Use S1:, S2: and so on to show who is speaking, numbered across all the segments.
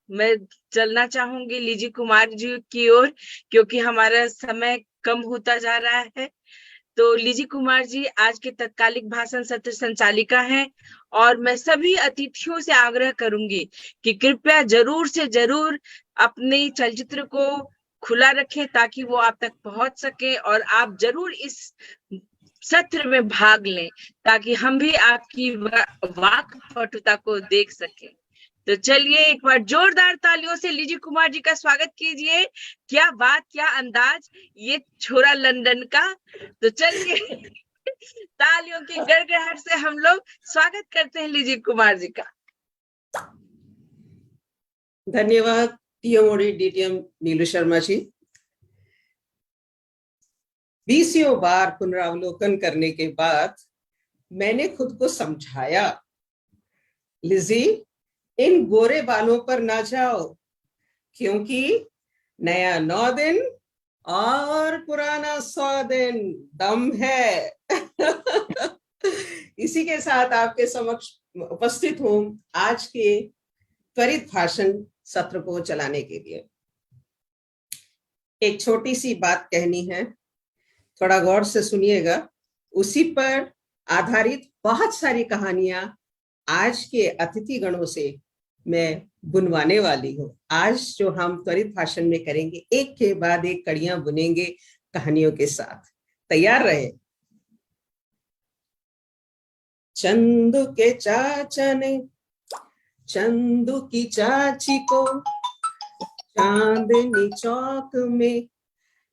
S1: मैं चलना चाहूंगी लीजी कुमार जी की ओर, क्योंकि हमारा समय कम होता जा रहा है। तो लीजी कुमार जी आज के तत्कालिक भाषण सत्र संचालिका हैं, और मैं सभी अतिथियों से आग्रह करूंगी कि कृपया जरूर से जरूर अपने चलचित्र को खुला रखें ताकि वो आप तक पहुंच सके, और आप जरूर इस सत्र में भाग लें ताकि हम भी आपकी वाक पटुता को देख सकें। तो चलिए एक बार जोरदार तालियों से लीजी कुमार जी का स्वागत कीजिए। क्या बात, क्या अंदाज, ये छोरा लंदन का। तो चलिए तालियों की गड़गड़ाहट से हम लोग स्वागत करते हैं लीजी कुमार जी का।
S2: धन्यवाद टीएमओडी डीटीएम नीलू शर्मा जी। 20 बार पुनरावलोकन करने के बाद मैंने खुद को समझाया, लिजी इन गोरे बालों पर ना जाओ, क्योंकि नया 9 दिन और पुराना 100 दिन दम है। इसी के साथ आपके समक्ष उपस्थित हूं आज के त्वरित भाषण सत्र को चलाने के लिए। एक छोटी सी बात कहनी है, थोड़ा गौर से सुनिएगा। उसी पर आधारित बहुत सारी कहानियां आज के अतिथि गणों से मैं बुनवाने वाली हूँ। आज जो हम त्वरित भाषण में करेंगे, एक के बाद एक कड़ियां बुनेंगे कहानियों के साथ। तैयार रहे। चंदू के चाचा ने चंदू की चाची को चांदनी चौक में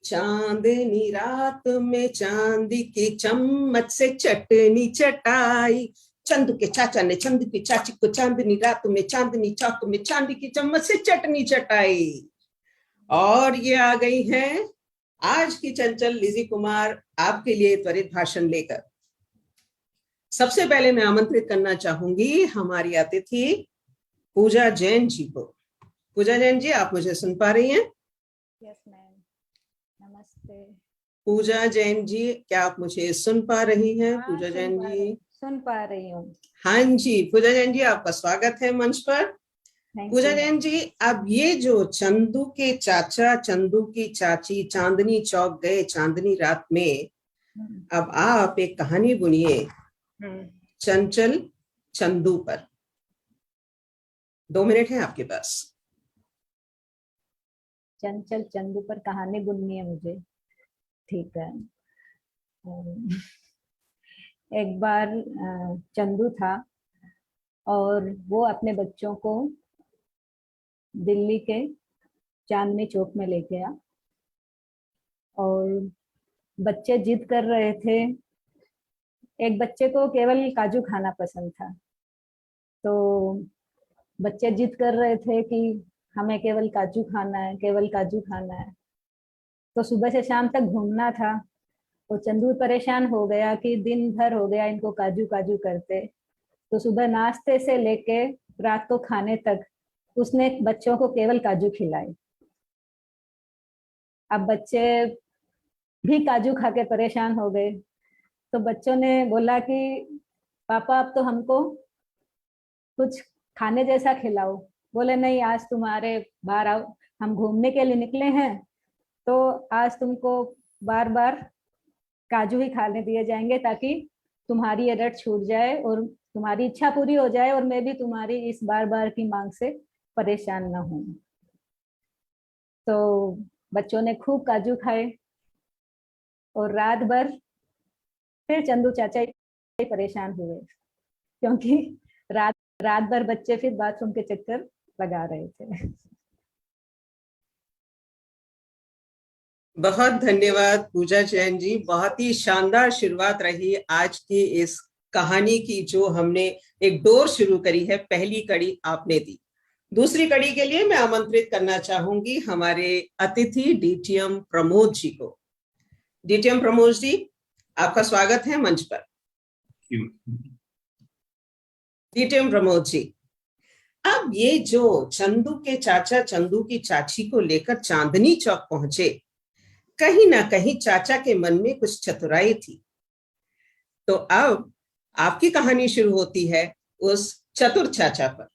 S2: चांदनी रात में चांदी की चम्मच से चटनी चटाई। चंदू के चाचा ने चंदू की चाची को चांदनी रात में चांदनी चौक में चांदी की चम्मच से चटनी चटाई। और ये आ गई हैं आज की चंचल लीजी कुमार आपके लिए त्वरित भाषण लेकर। सबसे पहले मैं आमंत्रित करना चाहूंगी हमारी अतिथि पूजा जैन जी को। पूजा जैन जी, आप मुझे सुन पा रही हैं?
S3: यस मैम, नमस्ते।
S2: पूजा जैन जी, क्या आप मुझे सुन पा रही हैं? पूजा जैन जी,
S3: सुन पा रही हूँ।
S2: हाँ जी, पूजा जैन जी आपका स्वागत है मंच पर। पूजा जैन जी, अब ये जो चंदू के चाचा चंदू की चाची चांदनी चौक गए चांदनी रात में, अब आप एक कहानी बुनिए चंचल चंदू पर। 2 मिनट है आपके पास।
S3: चंचल चंदू पर कहानी बुननी है मुझे, ठीक है। एक बार चंदू था और वो अपने बच्चों को दिल्ली के चांदनी चौक में ले गया और बच्चे जिद कर रहे थे। एक बच्चे को केवल काजू खाना पसंद था, तो बच्चे जिद कर रहे थे कि हमें केवल काजू खाना है, केवल काजू खाना है। तो सुबह से शाम तक घूमना था, तो चंदू परेशान हो गया कि दिन भर हो गया इनको काजू काजू करते। तो सुबह नाश्ते से लेके रात को खाने तक उसने बच्चों को केवल काजू खिलाए। अब बच्चे भी काजू खा के परेशान हो गए, तो बच्चों ने बोला कि पापा अब तो हमको कुछ खाने जैसा खिलाओ। बोले नहीं, आज तुम्हारे बाहर आओ, हम घूमने के लिए निकले हैं, तो आज तुमको बार बार काजू ही खाने दिए जाएंगे ताकि तुम्हारी ये रट छूट जाए और तुम्हारी इच्छा पूरी हो जाए और मैं भी तुम्हारी इस बार बार की मांग से परेशान ना हूं। तो बच्चों ने खूब काजू खाए और रात भर फिर चंदू चाचा ही परेशान हुए, क्योंकि रात भर बच्चे फिर बाथरूम के चक्कर लगा रहे थे।
S2: बहुत धन्यवाद पूजा जैन जी, बहुत ही शानदार शुरुआत रही आज की इस कहानी की, जो हमने एक डोर शुरू करी है। पहली कड़ी आपने दी। दूसरी कड़ी के लिए मैं आमंत्रित करना चाहूंगी हमारे अतिथि डीटीएम प्रमोद जी को। डीटीएम प्रमोद जी, आपका स्वागत है मंच पर। डीटीएम प्रमोद जी, अब ये जो चंदू के चाचा चंदू की चाची को लेकर चांदनी चौक पहुंचे, कहीं ना कहीं चाचा के मन में कुछ चतुराई थी। तो अब आपकी कहानी शुरू होती है उस चतुर चाचा पर।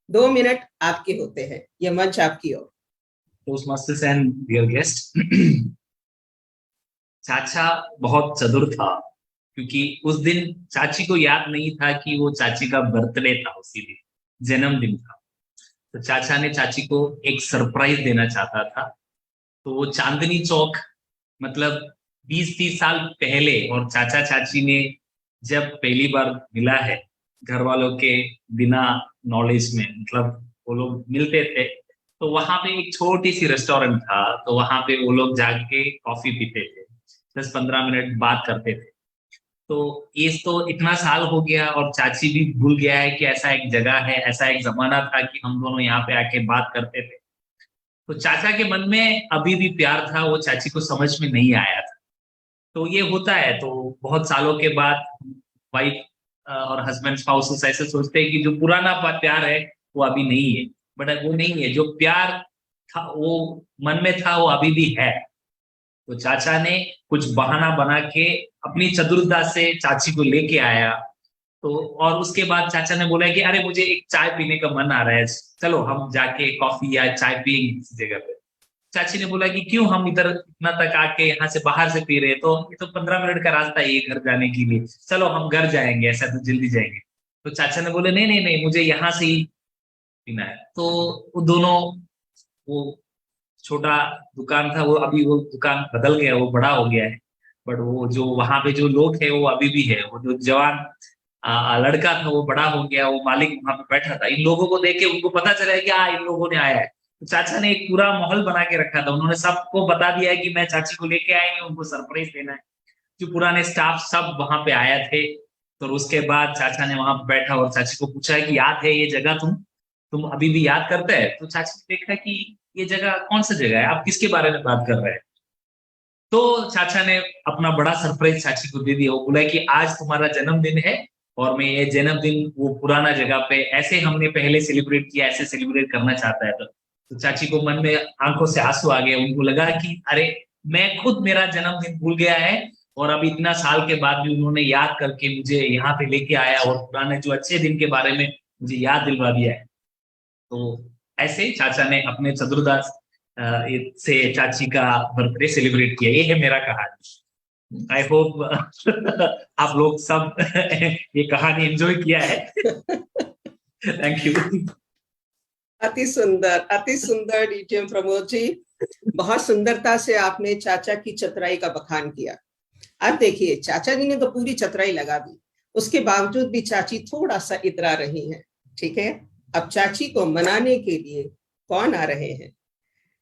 S2: 2 मिनट आपके होते हैं, ये मंच आपकी ओर।
S4: टोस्टमास्टर्स एंड डियर गेस्ट, चाचा बहुत चतुर था, क्योंकि उस दिन चाची को याद नहीं था कि वो चाची का बर्थडे था, उसी दिन जन्मदिन था। तो चाचा ने चाची को एक सरप्राइज देना चाहता था। तो वो चांदनी चौक, मतलब 20-30 साल पहले, और चाचा चाची ने जब पहली बार मिला है घर वालों के बिना नॉलेज में, मतलब वो लोग मिलते थे, तो वहां पे एक छोटी सी रेस्टोरेंट था, तो वहां पे वो लोग जाके कॉफी पीते थे, 10-15 मिनट बात करते थे। तो ये तो इतना साल हो गया और चाची भी भूल गया है कि ऐसा एक जगह है, ऐसा एक जमाना था कि हम दोनों यहाँ पे आके बात करते थे। तो चाचा के मन में अभी भी प्यार था, वो चाची को समझ में नहीं आया था। तो ये होता है, तो बहुत सालों के बाद वाइफ और हस्बैंड स्पाउसेस ऐसे सोचते हैं कि जो पुराना प्यार है वो अभी नहीं है, बट वो नहीं है, जो प्यार था वो मन में था वो अभी भी है। तो चाचा ने कुछ बहाना बना के अपनी चतुरता से चाची को लेके आया। तो और उसके बाद चाचा ने बोला कि अरे मुझे एक चाय पीने का मन आ रहा है, चलो हम जाके कॉफी या चाय पियेंगे किसी जगह पे। चाची ने बोला कि क्यों हम इधर इतना तक आके यहाँ से बाहर से पी रहे, तो ये तो 15 मिनट का रास्ता है ये घर जाने के लिए, चलो हम घर जाएंगे, ऐसा तो जल्दी जाएंगे। तो चाचा ने बोले नहीं नहीं नहीं, मुझे यहाँ से ही पीना है। तो वो दोनों, वो छोटा दुकान था, वो अभी वो दुकान बदल गया, वो बड़ा हो गया है, बट वो जो वहां पे जो लोग है वो अभी भी है। वो जो जवान लड़का था वो बड़ा हो गया, वो मालिक वहां पे बैठा था। इन लोगों को देख के उनको पता चला है कि इन लोगों ने आया है। तो चाचा ने एक पूरा माहौल बना के रखा था, उन्होंने सबको बता दिया है कि मैं चाची को लेके आएंगे, उनको सरप्राइज देना है। जो पुराने स्टाफ सब वहां पे आए थे। तो उसके बाद चाचा ने वहां पे बैठा और चाची को पूछा है कि याद है ये जगह, तुम अभी भी याद करते हैं? तो चाची ने देखा कि ये जगह कौन सा जगह है, आप किसके बारे में बात कर रहे हैं? तो चाचा ने अपना बड़ा सरप्राइज चाची को दे दिया। वो बोला कि आज तुम्हारा जन्मदिन है और मैं ये जन्मदिन वो पुराना जगह पे ऐसे हमने पहले सेलिब्रेट किया, ऐसे सेलिब्रेट करना चाहता है। तो चाची को मन में आंखों से आंसू आ गए। उनको लगा कि अरे मैं खुद मेरा जन्मदिन भूल गया है और अब इतना साल के बाद भी उन्होंने याद करके मुझे यहाँ पे लेके आया और पुराने जो अच्छे दिन के बारे में मुझे याद दिलवा दिया है। तो ऐसे चाचा ने अपने चतुर्दा से चाची का बर्थडे सेलिब्रेट किया। ये है मेरा कहानी। आई होप आप लोग सब ये कहानी एंजॉय किया है। Thank you.
S2: अति सुंदर डीटीएम प्रमोद जी, बहुत सुंदरता से आपने चाचा की चतुराई का बखान किया। अब देखिए, चाचा जी ने तो पूरी चतुराई लगा दी, उसके बावजूद भी चाची थोड़ा सा इतरा रही है। ठीक है, अब चाची को मनाने के लिए कौन आ रहे हैं?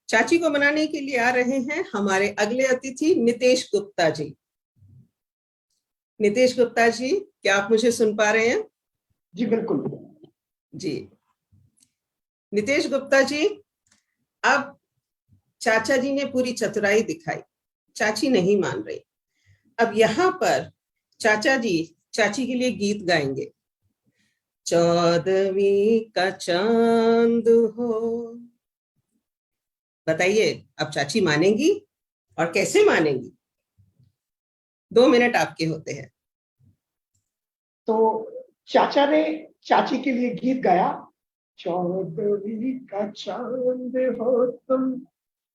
S2: चाची को मनाने के लिए आ रहे हैं हमारे अगले अतिथि नितेश गुप्ता जी। नितेश गुप्ता जी, क्या आप मुझे सुन पा रहे हैं?
S5: जी बिल्कुल
S2: जी। नितेश गुप्ता जी, अब चाचा जी ने पूरी चतुराई दिखाई, चाची नहीं मान रही। अब यहाँ पर चाचा जी चाची के लिए गीत गाएंगे। 14वीं का चांद हो, बताइए अब चाची मानेंगी और कैसे मानेंगी? 2 मिनट आपके होते हैं।
S5: तो चाचा ने चाची के लिए गीत गाया, 14वीं का चांद हो तुम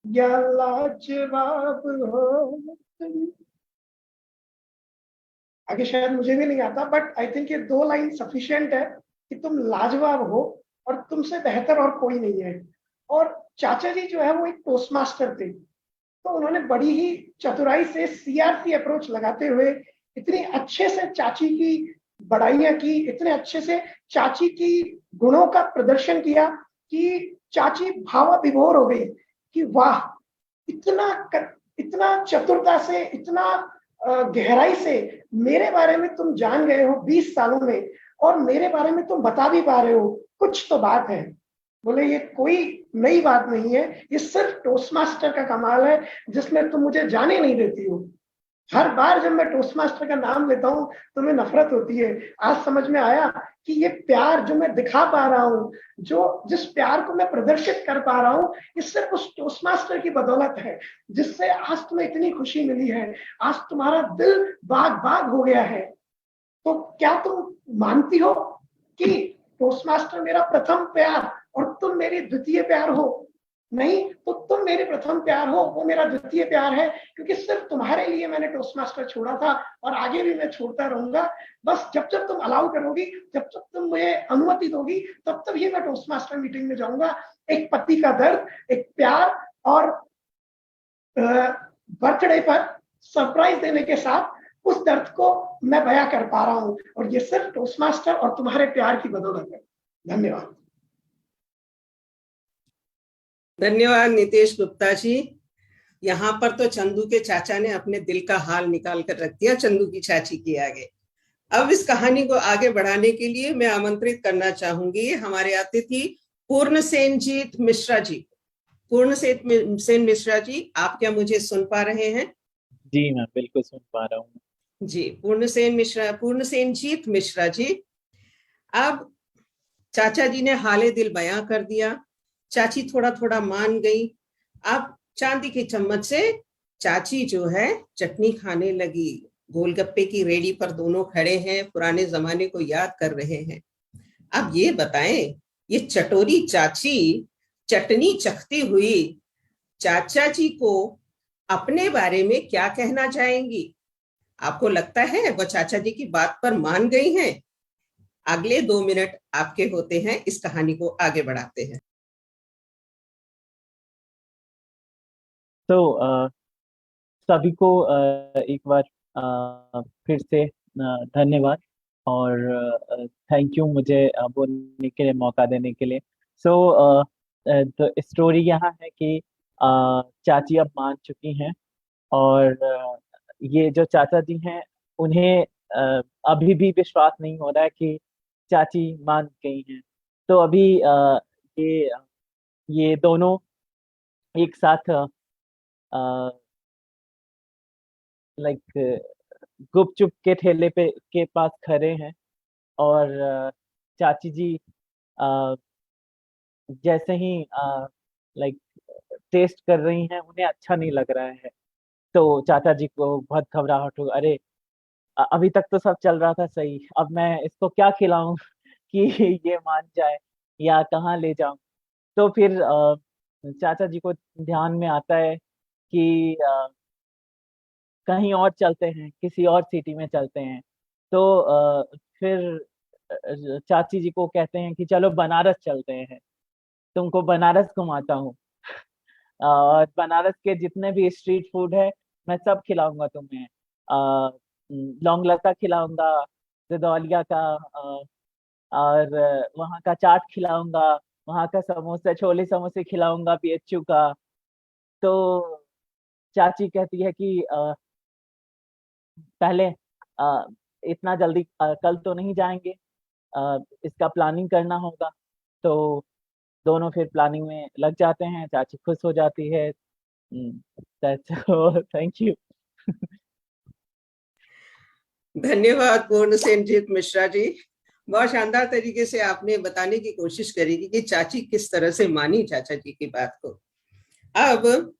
S5: या लाजवाब हो तुम। आगे शायद मुझे भी नहीं आता, बट आई थिंक ये 2 लाइन सफिशिएंट है कि तुम लाजवाब हो और तुमसे बेहतर और कोई नहीं है। और चाचा जी जो है वो एक टोस्ट मास्टर थे, तो उन्होंने बड़ी ही चतुराई से सीआरसी अप्रोच लगाते हुए इतनी अच्छे से चाची की बड़ाइयां की, इतने अच्छे से चाची की गुणों का प्रदर्शन किया कि चाची भावाविभोर हो गई कि वाह, इतना चतुरता से, इतना गहराई से मेरे बारे में तुम जान गए हो 20 सालों में, और मेरे बारे में तुम बता भी पा रहे हो, कुछ तो बात है। बोले ये कोई नई बात नहीं है, ये सिर्फ टोस्ट मास्टर का कमाल है जिसमें तुम मुझे जाने नहीं देती हो। हर बार जब मैं टोस्ट मास्टर का नाम लेता हूँ तो मैं नफरत होती है। आज समझ में आया कि ये प्यार जो मैं दिखा पा रहा हूँ, जो जिस प्यार को मैं प्रदर्शित कर पा रहा हूँ, ये सिर्फ उस टोस्ट मास्टर की बदौलत है जिससे आज तुम्हें इतनी खुशी मिली है, आज तुम्हारा दिल बाग बाग हो गया है। तो क्या तुम मानती हो कि टोस्ट मास्टर मेरा प्रथम प्यार और तुम मेरी द्वितीय प्यार हो, नहीं तो तुम मेरे प्रथम प्यार हो, वो मेरा द्वितीय प्यार है, क्योंकि सिर्फ तुम्हारे लिए मैंने टोस्ट मास्टर छोड़ा था और आगे भी मैं छोड़ता रहूंगा। बस जब जब तुम अलाउ करोगी, जब जब तुम मुझे अनुमति दोगी, तब तब ही मैं टोस्ट मास्टर मीटिंग में जाऊंगा। एक पति का दर्द, एक प्यार और बर्थडे पर सरप्राइज देने के साथ उस दर्द को मैं बयां कर पा रहा हूं, और ये सिर्फ टोस्ट मास्टर और तुम्हारे प्यार की बदौलत है। धन्यवाद।
S2: धन्यवाद नितेश गुप्ता जी। यहाँ पर तो चंदू के चाचा ने अपने दिल का हाल निकाल कर रख दिया चंदू की चाची के आगे। अब इस कहानी को आगे बढ़ाने के लिए मैं आमंत्रित करना चाहूंगी हमारे अतिथि पूर्णसेनजीत मिश्रा जी। पूर्णसेन मिश्रा जी, आप क्या मुझे सुन पा रहे हैं?
S6: जी मैं बिल्कुल सुन पा रहा हूँ
S2: जी। पूर्णसेनजीत मिश्रा जी, अब चाचा जी ने हाले दिल बयां कर दिया, चाची थोड़ा थोड़ा मान गई। अब चांदी के चम्मच से चाची जो है चटनी खाने लगी। गोलगप्पे की रेडी पर दोनों खड़े हैं, पुराने जमाने को याद कर रहे हैं। अब ये बताएं, ये चटोरी चाची चटनी चखती हुई चाचा जी को अपने बारे में क्या कहना चाहेंगी? आपको लगता है वो चाचा जी की बात पर मान गई हैं? अगले 2 मिनट आपके होते हैं, इस कहानी को आगे बढ़ाते हैं।
S6: तो सभी को एक बार फिर से धन्यवाद और थैंक यू मुझे बोलने के लिए, मौका देने के लिए। तो स्टोरी यहाँ है कि चाची अब मान चुकी हैं और ये जो चाचा जी हैं उन्हें अभी भी विश्वास नहीं हो रहा है कि चाची मान गई हैं। तो अभी ये दोनों एक साथ लाइक गुपचुप के ठेले पे के पास खड़े हैं और चाची जी जैसे ही लाइक टेस्ट कर रही हैं उन्हें अच्छा नहीं लग रहा है। तो चाचा जी को बहुत घबराहट हो, अरे अभी तक तो सब चल रहा था सही, अब मैं इसको क्या खिलाऊं कि ये मान जाए या कहाँ ले जाऊं। तो फिर चाचा जी को ध्यान में आता है कि कहीं और चलते हैं, किसी और सिटी में चलते हैं। तो फिर चाची जी को कहते हैं कि चलो बनारस चलते हैं, तुमको बनारस घुमाता हूँ और बनारस के जितने भी स्ट्रीट फूड है मैं सब खिलाऊंगा तुम्हें। लौंग लता खिलाऊंगा, सिदौलिया का और वहाँ का चाट खिलाऊंगा, वहाँ का समोसा, छोले समोसे खिलाऊंगा PHU का। तो चाची कहती है कि पहले इतना जल्दी कल तो नहीं जाएंगे, इसका प्लानिंग करना होगा। तो दोनों फिर प्लानिंग में लग जाते हैं, चाची खुश हो जाती है। Thank you.
S2: धन्यवाद पूर्णसेनजीत मिश्रा जी। बहुत शानदार तरीके से आपने बताने की कोशिश करी कि चाची किस तरह से मानी चाचा जी की बात को। अब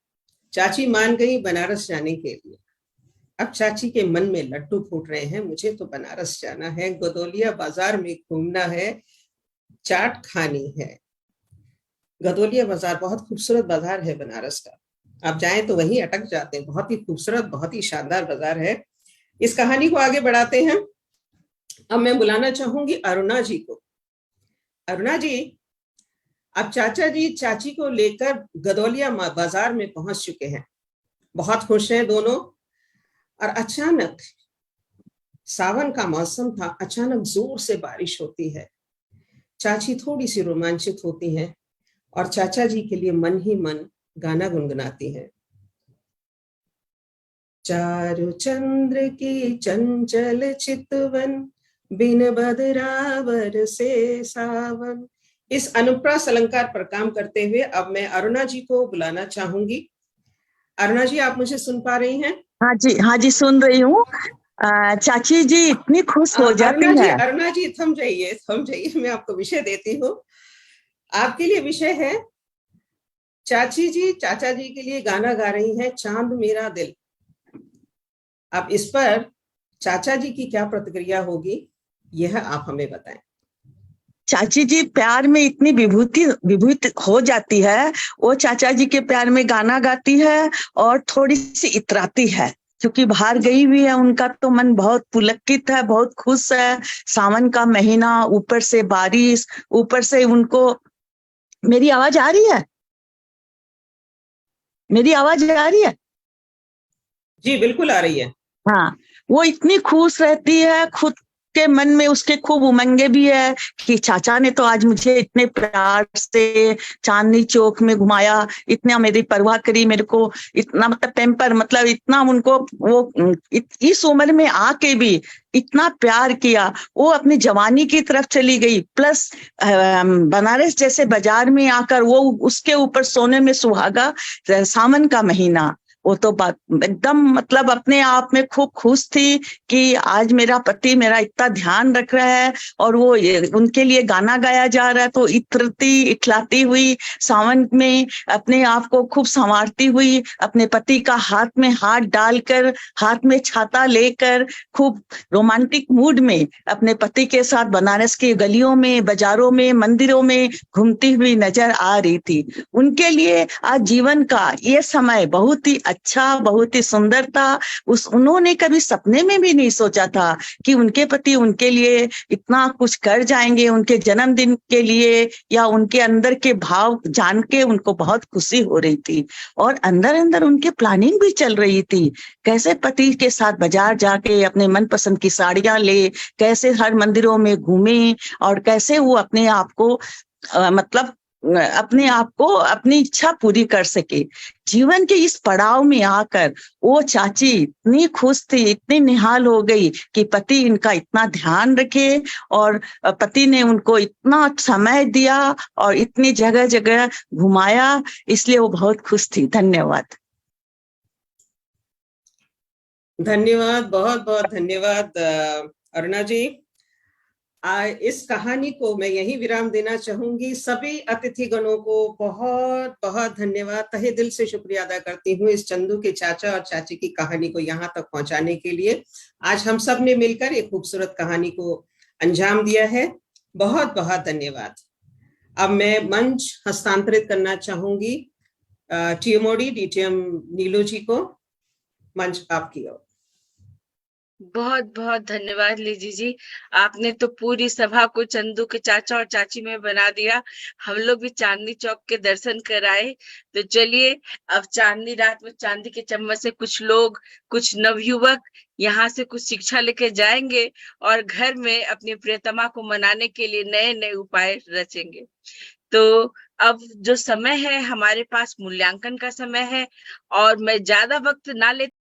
S2: चाची मान गई बनारस जाने के लिए। अब चाची के मन में लड्डू फूट रहे हैं, मुझे तो बनारस जाना है, गदौलिया बाजार में घूमना है, चाट खानी है। गदौलिया बाजार बहुत खूबसूरत बाजार है बनारस का, आप जाएं तो वहीं अटक जाते हैं। बहुत ही खूबसूरत, बहुत ही शानदार बाजार है। इस कहानी को आगे बढ़ाते हैं। अब मैं बुलाना चाहूंगी अरुणा जी को। अरुणा जी, अब चाचा जी चाची को लेकर गदौलिया बाजार में पहुंच चुके हैं, बहुत खुश हैं दोनों। और अचानक सावन का मौसम था, अचानक जोर से बारिश होती है। चाची थोड़ी सी रोमांचित होती हैं और चाचा जी के लिए मन ही मन गाना गुनगुनाती हैं। चारु चंद्र की चंचल चितवन, बिन बदरावर से सावन। इस अनुप्रास अलंकार पर काम करते हुए अब मैं अरुणा जी को बुलाना चाहूंगी। अरुणा जी, आप मुझे सुन पा रही हैं?
S7: हाँ जी सुन रही हूँ। चाची जी इतनी खुश हो जाती है।
S2: अरुणा जी थम जाइए, मैं आपको विषय देती हूँ। आपके लिए विषय है, चाची जी चाचा जी के लिए गाना गा रही हैं, चांद मेरा दिल। अब इस पर चाचा जी की क्या प्रतिक्रिया होगी, यह आप हमें बताएं।
S7: चाची जी प्यार में इतनी विभूति हो जाती है, वो चाचा जी के प्यार में गाना गाती है और थोड़ी सी इतराती है, क्योंकि बाहर गई हुई है, उनका तो मन बहुत पुलकित है, बहुत खुश है। सावन का महीना, ऊपर से बारिश, ऊपर से उनको, मेरी आवाज आ रही है? मेरी आवाज आ रही है?
S2: जी बिल्कुल आ रही है।
S7: हाँ, वो इतनी खुश रहती है, खुद के मन में उसके खूब उमंगे भी है कि चाचा ने तो आज मुझे इतने प्यार से चांदनी चौक में घुमाया, इतना मेरी परवाह करी, मेरे को इतना मतलब टेम्पर, मतलब इतना उनको वो इस उम्र में आके भी इतना प्यार किया। वो अपनी जवानी की तरफ चली गई, प्लस बनारस जैसे बाजार में आकर वो उसके ऊपर सोने में सुहागा, सावन का महीना, वो तो बात एकदम मतलब अपने आप में खूब खुश थी कि आज मेरा पति मेरा इतना ध्यान रख रहा है, और वो उनके लिए गाना गाया जा रहा है, तो इतलाती हुई सावन में अपने आप को खूब संवारती हुई, अपने पति का हाथ में हाथ डालकर, हाथ में छाता लेकर, खूब रोमांटिक मूड में अपने पति के साथ बनारस की गलियों में, बाजारों में, मंदिरों में घूमती हुई नजर आ रही थी। उनके लिए आज जीवन का ये समय बहुत ही अच्छा, बहुत ही सुंदर था। उन्होंने कभी सपने में भी नहीं सोचा था कि उनके पति उनके लिए इतना कुछ कर जाएंगे, उनके जन्मदिन के लिए, या उनके अंदर के भाव जान के उनको बहुत खुशी हो रही थी, और अंदर अंदर उनके प्लानिंग भी चल रही थी, कैसे पति के साथ बाजार जाके अपने मनपसंद की साड़ियां ले, कैसे हर मंदिरों में घूमे, और कैसे वो अपने आप को मतलब अपने आप को अपनी इच्छा पूरी कर सके। जीवन के इस पड़ाव में आकर वो चाची इतनी खुश थी, इतनी निहाल हो गई कि पति इनका इतना ध्यान रखे, और पति ने उनको इतना समय दिया और इतनी जगह जगह घुमाया, इसलिए वो बहुत खुश थी। धन्यवाद।
S2: धन्यवाद, बहुत बहुत धन्यवाद अरुणा जी। इस कहानी को मैं यही विराम देना चाहूंगी। सभी अतिथि गणों को बहुत बहुत धन्यवाद, तहे दिल से शुक्रिया अदा करती हूँ इस चंदू के चाचा और चाची की कहानी को यहाँ तक पहुंचाने के लिए। आज हम सब ने मिलकर एक खूबसूरत कहानी को अंजाम दिया है। बहुत बहुत धन्यवाद। अब मैं मंच हस्तांतरित करना चाहूंगी टीएमओडी डीटीएम नीलो जी को। मंच आपकी ओर।
S1: बहुत बहुत धन्यवाद लीजी जी, आपने तो पूरी सभा को चंदू के चाचा और चाची में बना दिया। हम लोग भी चांदनी चौक के दर्शन कराए। तो चलिए, अब चांदनी रात में चांदी के चम्मच से कुछ लोग, कुछ नवयुवक यहाँ से कुछ शिक्षा लेके जाएंगे और घर में अपनी प्रियतमा को मनाने के लिए नए नए उपाय रचेंगे। तो अब जो समय है हमारे पास मूल्यांकन का समय है, और मैं ज्यादा वक्त ना ले